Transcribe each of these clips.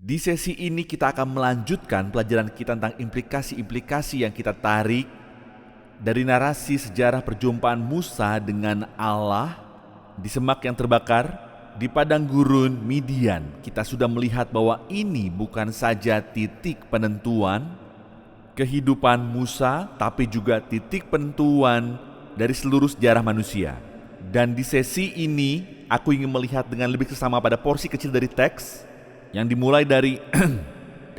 Di sesi ini kita akan melanjutkan pelajaran kita tentang implikasi-implikasi yang kita tarik dari narasi sejarah perjumpaan Musa dengan Allah di semak yang terbakar di padang gurun Midian. Kita sudah melihat bahwa ini bukan saja titik penentuan kehidupan Musa, tapi juga titik penentuan dari seluruh sejarah manusia. Dan di sesi ini aku ingin melihat dengan lebih seksama pada porsi kecil dari teks yang dimulai dari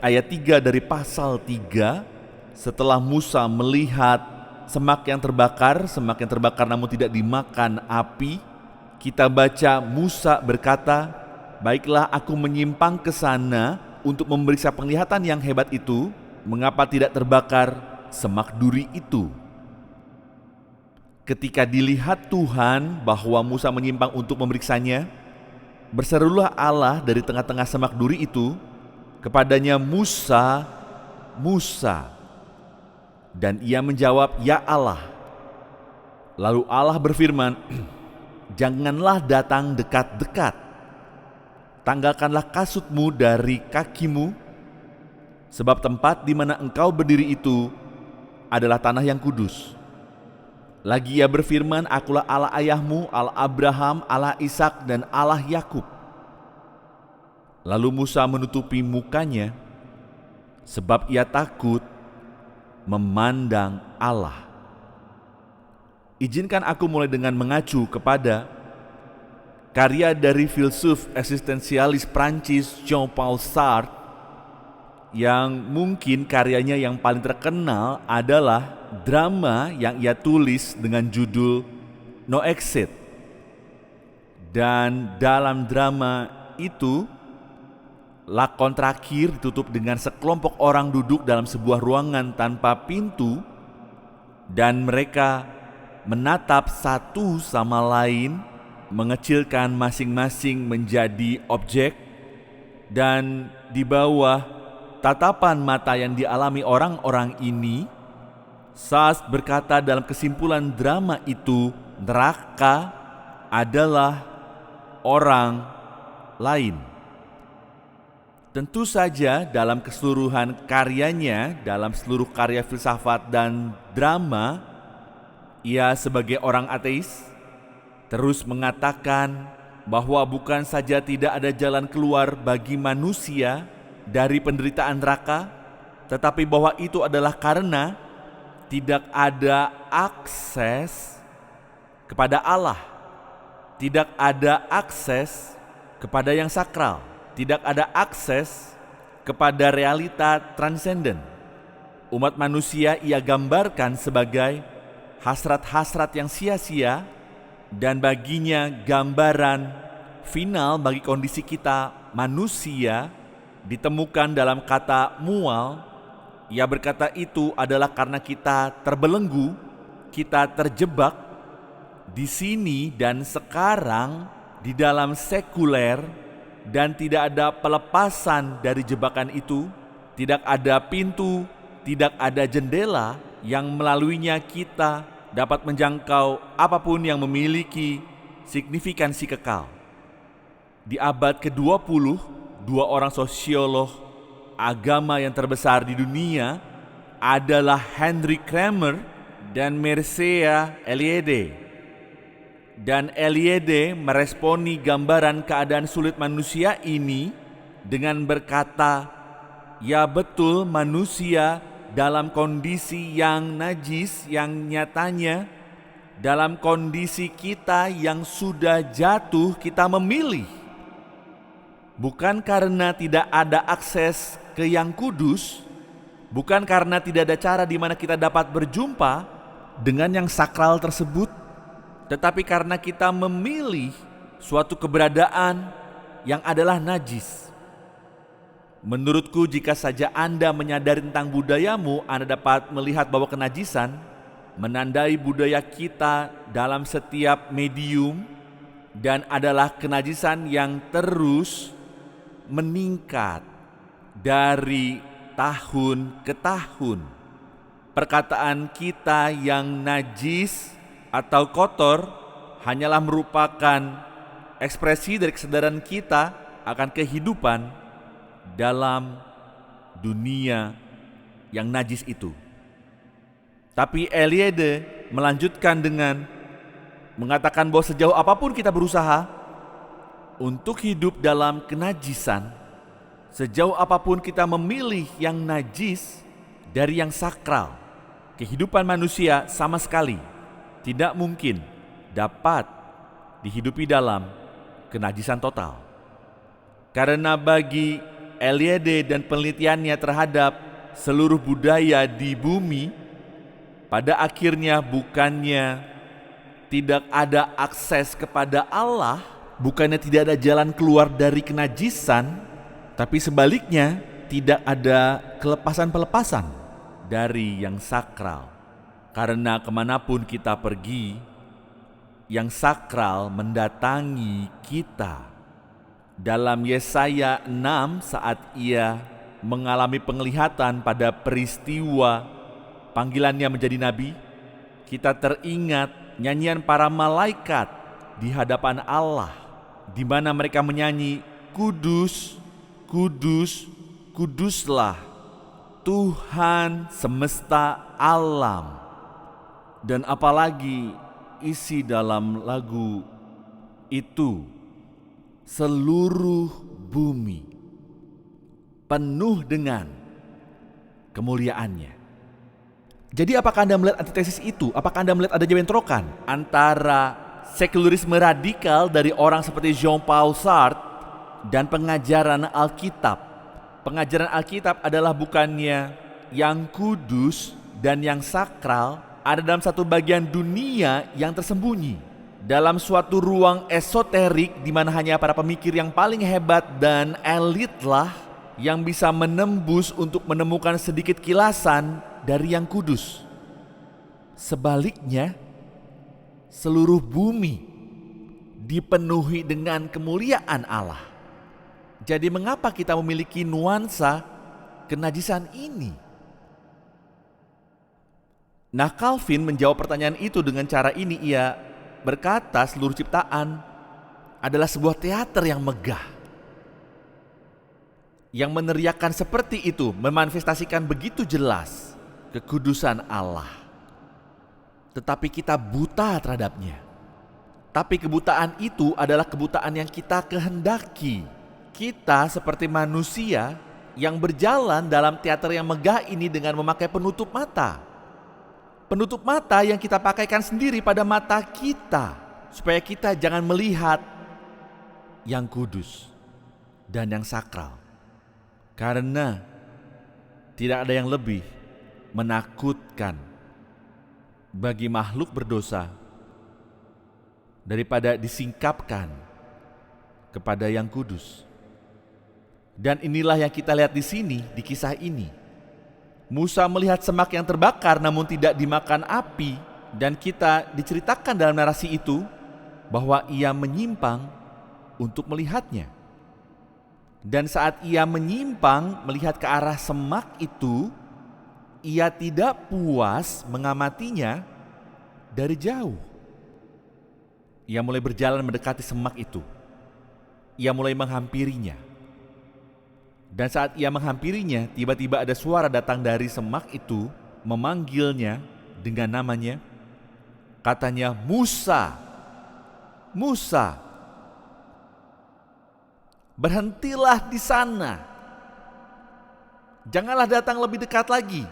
ayat 3 dari pasal 3. Setelah Musa melihat semak yang terbakar namun tidak dimakan api, kita baca Musa berkata, "Baiklah, aku menyimpang ke sana untuk memeriksa penglihatan yang hebat itu, mengapa tidak terbakar semak duri itu." Ketika dilihat Tuhan bahwa Musa menyimpang untuk memeriksanya, berserulah Allah dari tengah-tengah semak duri itu kepadanya, "Musa, Musa." Dan ia menjawab, "Ya Allah." Lalu Allah berfirman, "Janganlah datang dekat-dekat. Tanggalkanlah kasutmu dari kakimu, sebab tempat di mana engkau berdiri itu adalah tanah yang kudus." Lagi ia berfirman, "Akulah Allah ayahmu, Allah Abraham, Allah Ishak, dan Allah Yakub." Lalu Musa menutupi mukanya, sebab ia takut memandang Allah. Izinkan aku mulai dengan mengacu kepada karya dari filsuf eksistensialis Prancis Jean-Paul Sartre, yang mungkin karyanya yang paling terkenal adalah drama yang ia tulis dengan judul No Exit. Dan dalam drama itu, lakon terakhir ditutup dengan sekelompok orang duduk dalam sebuah ruangan tanpa pintu, dan mereka menatap satu sama lain, mengecilkan masing-masing menjadi objek, dan di bawah tatapan mata yang dialami orang-orang ini, Sartre berkata dalam kesimpulan drama itu, neraka adalah orang lain. Tentu saja dalam keseluruhan karyanya, dalam seluruh karya filsafat dan drama, ia sebagai orang ateis terus mengatakan bahwa bukan saja tidak ada jalan keluar bagi manusia dari penderitaan neraka, tetapi bahwa itu adalah karena tidak ada akses kepada Allah, tidak ada akses kepada yang sakral, tidak ada akses kepada realita transenden. Umat manusia ia gambarkan sebagai hasrat-hasrat yang sia-sia, dan baginya gambaran final bagi kondisi kita manusia ditemukan dalam kata mual. Ia berkata itu adalah karena kita terbelenggu, kita terjebak di sini dan sekarang di dalam sekuler, dan tidak ada pelepasan dari jebakan itu. Tidak ada pintu, tidak ada jendela yang melaluinya kita dapat menjangkau apapun yang memiliki signifikansi kekal. Di abad ke-20, dua orang sosiolog agama yang terbesar di dunia adalah Henry Kramer dan Mircea Eliade. Dan Eliade meresponi gambaran keadaan sulit manusia ini dengan berkata, "Ya betul, manusia dalam kondisi yang najis, yang nyatanya dalam kondisi kita yang sudah jatuh, kita memilih. Bukan karena tidak ada akses ke yang kudus, bukan karena tidak ada cara di mana kita dapat berjumpa dengan yang sakral tersebut, tetapi karena kita memilih suatu keberadaan yang adalah najis." Menurutku, jika saja Anda menyadari tentang budayamu, Anda dapat melihat bahwa kenajisan menandai budaya kita dalam setiap medium, dan adalah kenajisan yang terus meningkat dari tahun ke tahun. Perkataan kita yang najis atau kotor hanyalah merupakan ekspresi dari kesadaran kita akan kehidupan dalam dunia yang najis itu. Tapi Eliade melanjutkan dengan mengatakan bahwa sejauh apapun kita berusaha untuk hidup dalam kenajisan, sejauh apapun kita memilih yang najis dari yang sakral, kehidupan manusia sama sekali tidak mungkin dapat dihidupi dalam kenajisan total. Karena bagi Eliade dan penelitiannya terhadap seluruh budaya di bumi, pada akhirnya bukannya tidak ada akses kepada Allah, bukannya tidak ada jalan keluar dari kenajisan, tapi sebaliknya tidak ada kelepasan-pelepasan dari yang sakral. Karena kemanapun kita pergi, yang sakral mendatangi kita. Dalam Yesaya 6 saat ia mengalami penglihatan pada peristiwa panggilannya menjadi nabi, kita teringat nyanyian para malaikat di hadapan Allah, di mana mereka menyanyi, "Kudus, kudus, kuduslah Tuhan semesta alam." Dan apalagi isi dalam lagu itu, seluruh bumi penuh dengan kemuliaannya. Jadi apakah Anda melihat antitesis itu? Apakah Anda melihat ada bentrokan antara sekularisme radikal dari orang seperti Jean-Paul Sartre dan pengajaran Alkitab? Pengajaran Alkitab adalah bukannya yang kudus dan yang sakral ada dalam satu bagian dunia yang tersembunyi, dalam suatu ruang esoterik di mana hanya para pemikir yang paling hebat dan elitlah yang bisa menembus untuk menemukan sedikit kilasan dari yang kudus. Sebaliknya, seluruh bumi dipenuhi dengan kemuliaan Allah. Jadi mengapa kita memiliki nuansa kenajisan ini? Nah, Calvin menjawab pertanyaan itu dengan cara ini. Ia berkata seluruh ciptaan adalah sebuah teater yang megah, yang meneriakkan seperti itu, memanifestasikan begitu jelas kekudusan Allah. Tetapi kita buta terhadapnya. Tapi kebutaan itu adalah kebutaan yang kita kehendaki. Kita seperti manusia yang berjalan dalam teater yang megah ini dengan memakai penutup mata. Penutup mata yang kita pakaikan sendiri pada mata kita, supaya kita jangan melihat yang kudus dan yang sakral. Karena tidak ada yang lebih menakutkan bagi makhluk berdosa daripada disingkapkan kepada yang kudus. Dan inilah yang kita lihat di sini, di kisah ini. Musa melihat semak yang terbakar namun tidak dimakan api, dan kita diceritakan dalam narasi itu bahwa ia menyimpang untuk melihatnya. Dan saat ia menyimpang melihat ke arah semak itu, ia tidak puas mengamatinya dari jauh. Ia mulai berjalan mendekati semak itu. Ia mulai menghampirinya. Dan saat ia menghampirinya, tiba-tiba ada suara datang dari semak itu, memanggilnya dengan namanya. Katanya, "Musa, Musa, berhentilah di sana. Janganlah datang lebih dekat lagi.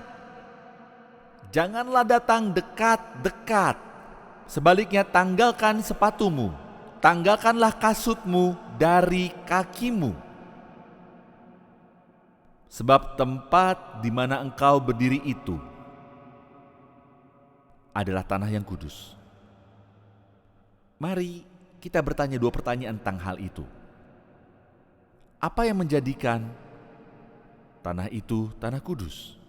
Janganlah datang dekat-dekat. Sebaliknya tanggalkan sepatumu, tanggalkanlah kasutmu dari kakimu. Sebab tempat di mana engkau berdiri itu adalah tanah yang kudus." Mari kita bertanya dua pertanyaan tentang hal itu. Apa yang menjadikan tanah itu tanah kudus?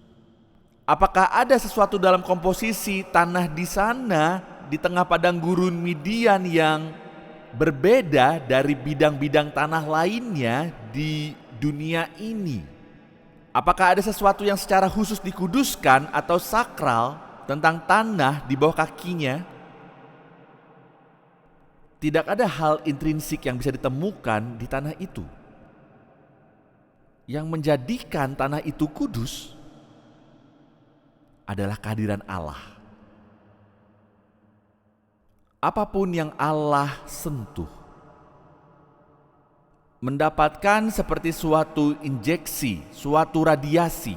Apakah ada sesuatu dalam komposisi tanah di sana, di tengah padang gurun Midian, yang berbeda dari bidang-bidang tanah lainnya di dunia ini? Apakah ada sesuatu yang secara khusus dikuduskan atau sakral tentang tanah di bawah kakinya? Tidak ada hal intrinsik yang bisa ditemukan di tanah itu. Yang menjadikan tanah itu kudus adalah kehadiran Allah. Apapun yang Allah sentuh mendapatkan seperti suatu injeksi, suatu radiasi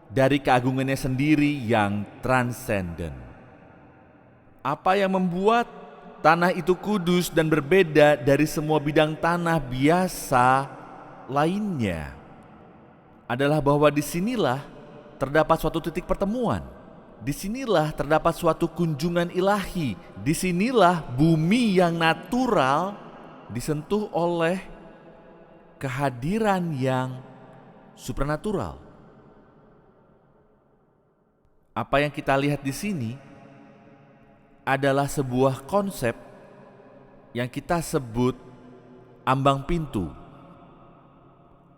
dari keagungannya sendiri yang transenden. Apa yang membuat tanah itu kudus dan berbeda dari semua bidang tanah biasa lainnya adalah bahwa disinilah terdapat suatu titik pertemuan. Disinilah terdapat suatu kunjungan ilahi. Disinilah bumi yang natural disentuh oleh kehadiran yang supranatural. Apa yang kita lihat di sini adalah sebuah konsep yang kita sebut ambang pintu.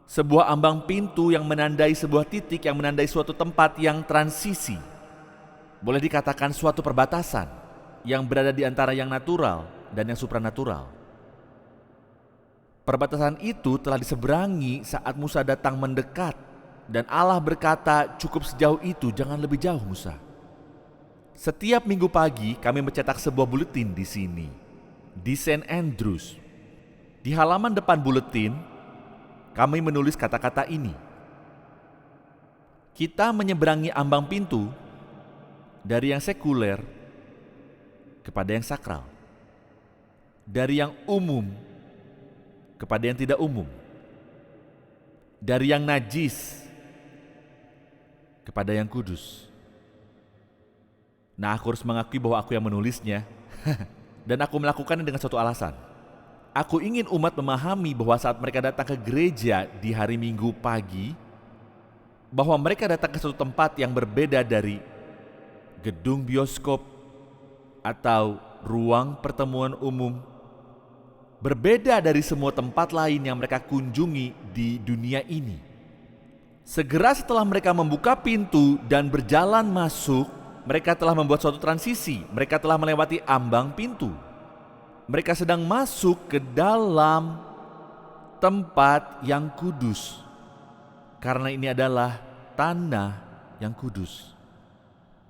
Sebuah ambang pintu yang menandai sebuah titik, yang menandai suatu tempat yang transisi. Boleh dikatakan suatu perbatasan yang berada di antara yang natural dan yang supranatural. Perbatasan itu telah diseberangi saat Musa datang mendekat, dan Allah berkata, "Cukup sejauh itu, jangan lebih jauh, Musa." Setiap minggu pagi kami mencetak sebuah buletin di sini, di St. Andrews. Di halaman depan buletin, kami menulis kata-kata ini. Kita menyeberangi ambang pintu dari yang sekuler kepada yang sakral, dari yang umum kepada yang tidak umum, dari yang najis kepada yang kudus. Nah, aku harus mengakui bahwa aku yang menulisnya dan aku melakukannya dengan suatu alasan. Aku ingin umat memahami bahwa saat mereka datang ke gereja di hari Minggu pagi, bahwa mereka datang ke suatu tempat yang berbeda dari gedung bioskop atau ruang pertemuan umum, berbeda dari semua tempat lain yang mereka kunjungi di dunia ini. Segera setelah mereka membuka pintu dan berjalan masuk, mereka telah membuat suatu transisi. Mereka telah melewati ambang pintu. Mereka sedang masuk ke dalam tempat yang kudus, karena ini adalah tanah yang kudus.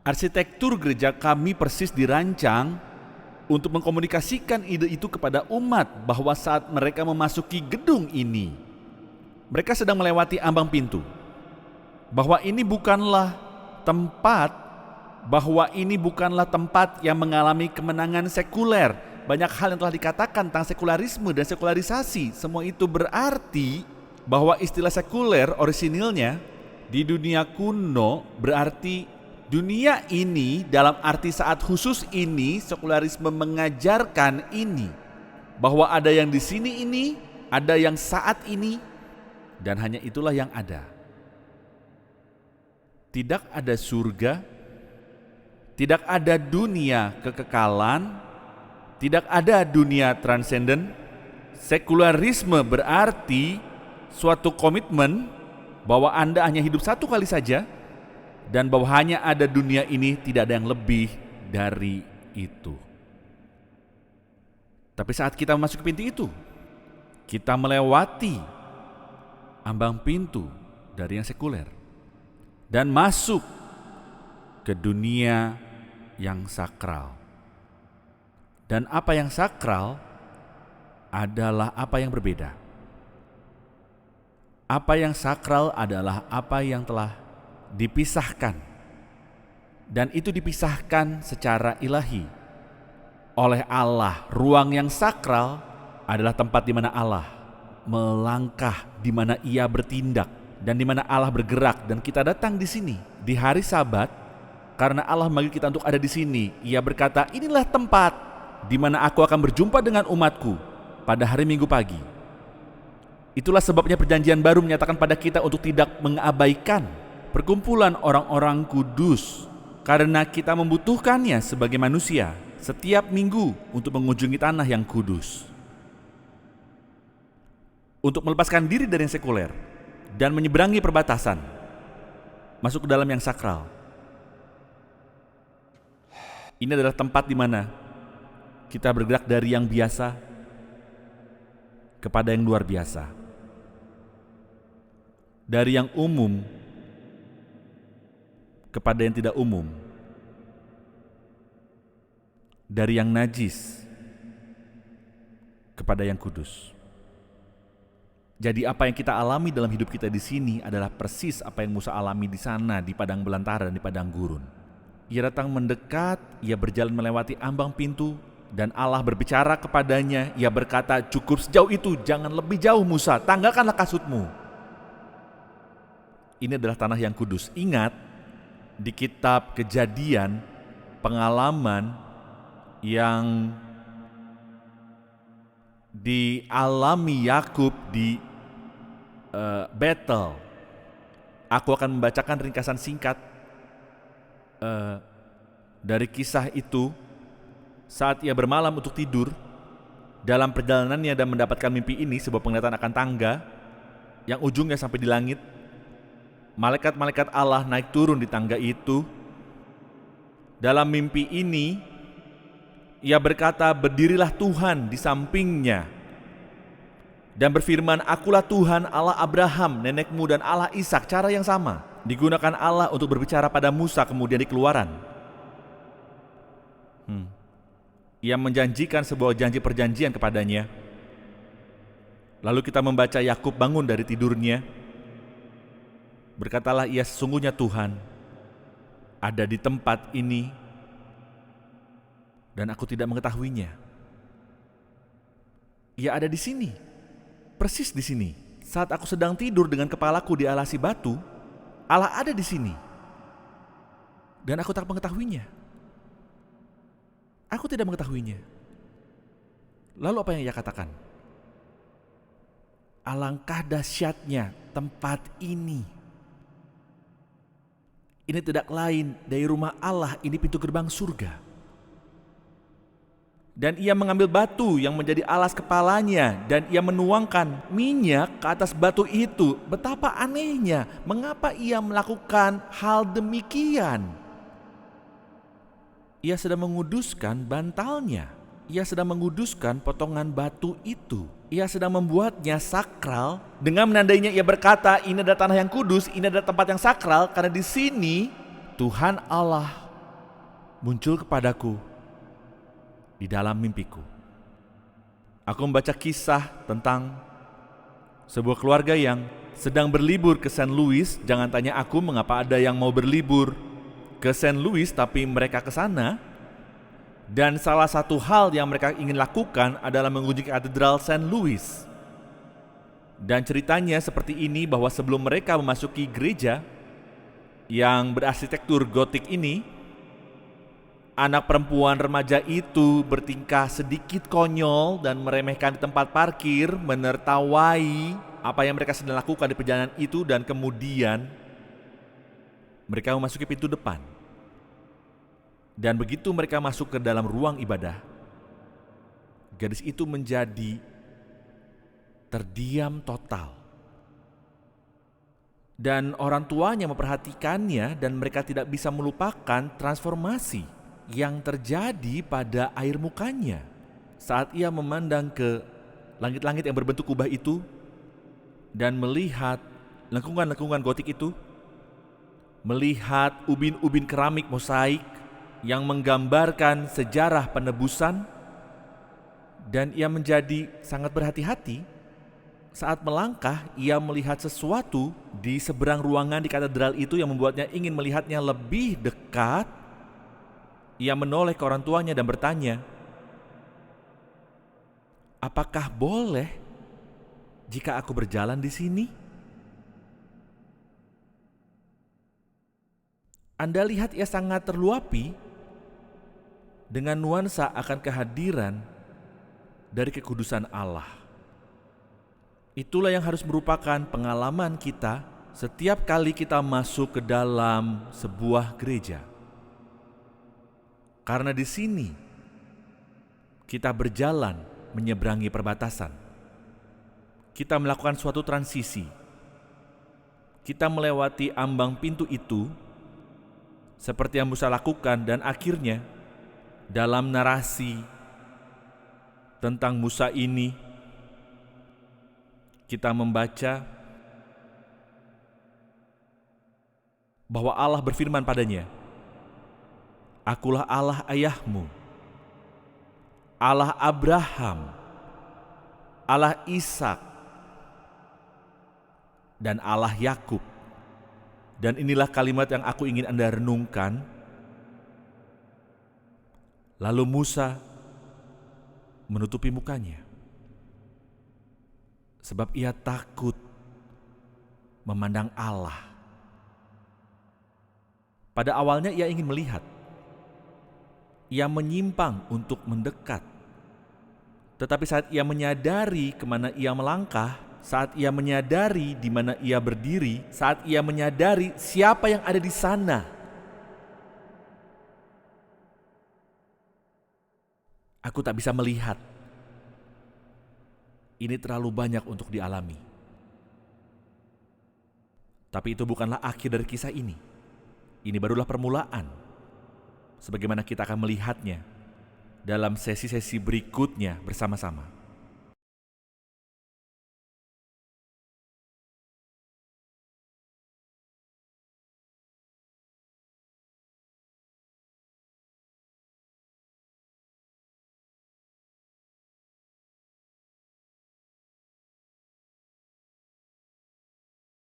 Arsitektur gereja kami persis dirancang untuk mengkomunikasikan ide itu kepada umat, bahwa saat mereka memasuki gedung ini, mereka sedang melewati ambang pintu. Bahwa ini bukanlah tempat yang mengalami kemenangan sekuler. Banyak hal yang telah dikatakan tentang sekularisme dan sekularisasi. Semua itu berarti bahwa istilah sekuler orisinilnya di dunia kuno berarti dunia ini, dalam arti saat khusus ini sekularisme mengajarkan ini, bahwa ada yang di sini ini, ada yang saat ini, dan hanya itulah yang ada. Tidak ada surga, tidak ada dunia kekekalan, tidak ada dunia transenden. Sekularisme berarti suatu komitmen bahwa Anda hanya hidup satu kali saja, dan bahwa hanya ada dunia ini, tidak ada yang lebih dari itu. Tapi saat kita masuk pintu itu, kita melewati ambang pintu dari yang sekuler dan masuk ke dunia yang sakral. Dan apa yang sakral adalah apa yang berbeda. Apa yang sakral adalah apa yang telah dipisahkan, dan itu dipisahkan secara ilahi oleh Allah. Ruang yang sakral adalah tempat di mana Allah melangkah, di mana Ia bertindak, dan di mana Allah bergerak. Dan kita datang di sini di hari Sabat karena Allah memanggil kita untuk ada di sini. Ia berkata, "Inilah tempat di mana aku akan berjumpa dengan umatku pada hari Minggu pagi." Itulah sebabnya perjanjian baru menyatakan pada kita untuk tidak mengabaikan perkumpulan orang-orang kudus, karena kita membutuhkannya sebagai manusia setiap minggu untuk mengunjungi tanah yang kudus, untuk melepaskan diri dari yang sekuler dan menyeberangi perbatasan, masuk ke dalam yang sakral. Ini adalah tempat di mana kita bergerak dari yang biasa kepada yang luar biasa. dari yang umum kepada yang tidak umum, dari yang najis kepada yang kudus. Jadi apa yang kita alami dalam hidup kita di sini adalah persis apa yang Musa alami di sana, di padang belantara dan di padang gurun. Ia datang mendekat, ia berjalan melewati ambang pintu, dan Allah berbicara kepadanya. Ia berkata, cukup sejauh itu, jangan lebih jauh Musa, tanggalkanlah kasutmu. Ini adalah tanah yang kudus. Ingat, di kitab Kejadian, pengalaman yang dialami Yakub di Betel. Aku akan membacakan ringkasan singkat dari kisah itu. Saat ia bermalam untuk tidur, dalam perjalanannya dan mendapatkan mimpi ini, sebuah penglihatan akan tangga yang ujungnya sampai di langit. Malaikat-malaikat Allah naik turun di tangga itu. Dalam mimpi ini, ia berkata, berdirilah Tuhan di sampingnya dan berfirman, akulah Tuhan Allah Abraham, nenekmu, dan Allah Ishak. Cara yang sama digunakan Allah untuk berbicara pada Musa kemudian di Keluaran. Ia menjanjikan sebuah janji perjanjian kepadanya. Lalu kita membaca Yakub bangun dari tidurnya. Berkatalah ia, sesungguhnya Tuhan ada di tempat ini dan aku tidak mengetahuinya. Ia ada di sini, persis di sini. Saat aku sedang tidur dengan kepalaku dialasi batu, Allah ada di sini. Dan aku tak mengetahuinya. Aku tidak mengetahuinya. Lalu apa yang ia katakan? Alangkah dahsyatnya tempat ini. Ini tidak lain dari rumah Allah, ini pintu gerbang surga. Dan ia mengambil batu yang menjadi alas kepalanya dan ia menuangkan minyak ke atas batu itu. Betapa anehnya, mengapa ia melakukan hal demikian? Ia sedang menguduskan bantalnya. Ia sedang menguduskan potongan batu itu. Ia sedang membuatnya sakral. Dengan menandainya ia berkata, ini adalah tanah yang kudus, ini adalah tempat yang sakral, karena di sini Tuhan Allah muncul kepadaku di dalam mimpiku. Aku membaca kisah tentang sebuah keluarga yang sedang berlibur ke St. Louis. Jangan tanya aku mengapa ada yang mau berlibur ke St. Louis, tapi mereka ke sana. Dan salah satu hal yang mereka ingin lakukan adalah mengunjungi katedral St. Louis. Dan ceritanya seperti ini, bahwa sebelum mereka memasuki gereja yang berarsitektur gotik ini, anak perempuan remaja itu bertingkah sedikit konyol dan meremehkan di tempat parkir, menertawai apa yang mereka sedang lakukan di perjalanan itu. Dan kemudian mereka memasuki pintu depan. Dan begitu mereka masuk ke dalam ruang ibadah, gadis itu menjadi terdiam total. Dan orang tuanya memperhatikannya dan mereka tidak bisa melupakan transformasi yang terjadi pada air mukanya saat ia memandang ke langit-langit yang berbentuk kubah itu dan melihat lengkungan-lengkungan gotik itu, melihat ubin-ubin keramik mosaik yang menggambarkan sejarah penebusan. Dan ia menjadi sangat berhati-hati. Saat melangkah, ia melihat sesuatu di seberang ruangan di katedral itu yang membuatnya ingin melihatnya lebih dekat. Ia menoleh ke orang tuanya dan bertanya, apakah boleh jika aku berjalan di sini? Anda lihat ia sangat terluapi dengan nuansa akan kehadiran dari kekudusan Allah. Itulah yang harus merupakan pengalaman kita setiap kali kita masuk ke dalam sebuah gereja. Karena di sini kita berjalan menyeberangi perbatasan. Kita melakukan suatu transisi. Kita melewati ambang pintu itu seperti yang Musa lakukan, dan akhirnya dalam narasi tentang Musa ini kita membaca bahwa Allah berfirman padanya, "Akulah Allah ayahmu, Allah Abraham, Allah Ishak, dan Allah Yakub." Dan inilah kalimat yang aku ingin Anda renungkan. Lalu Musa menutupi mukanya, sebab ia takut memandang Allah. Pada awalnya ia ingin melihat, ia menyimpang untuk mendekat. Tetapi saat ia menyadari kemana ia melangkah, saat ia menyadari di mana ia berdiri, saat ia menyadari siapa yang ada di sana, aku tak bisa melihat. Ini terlalu banyak untuk dialami. Tapi itu bukanlah akhir dari kisah ini. Ini barulah permulaan. Sebagaimana kita akan melihatnya dalam sesi-sesi berikutnya bersama-sama.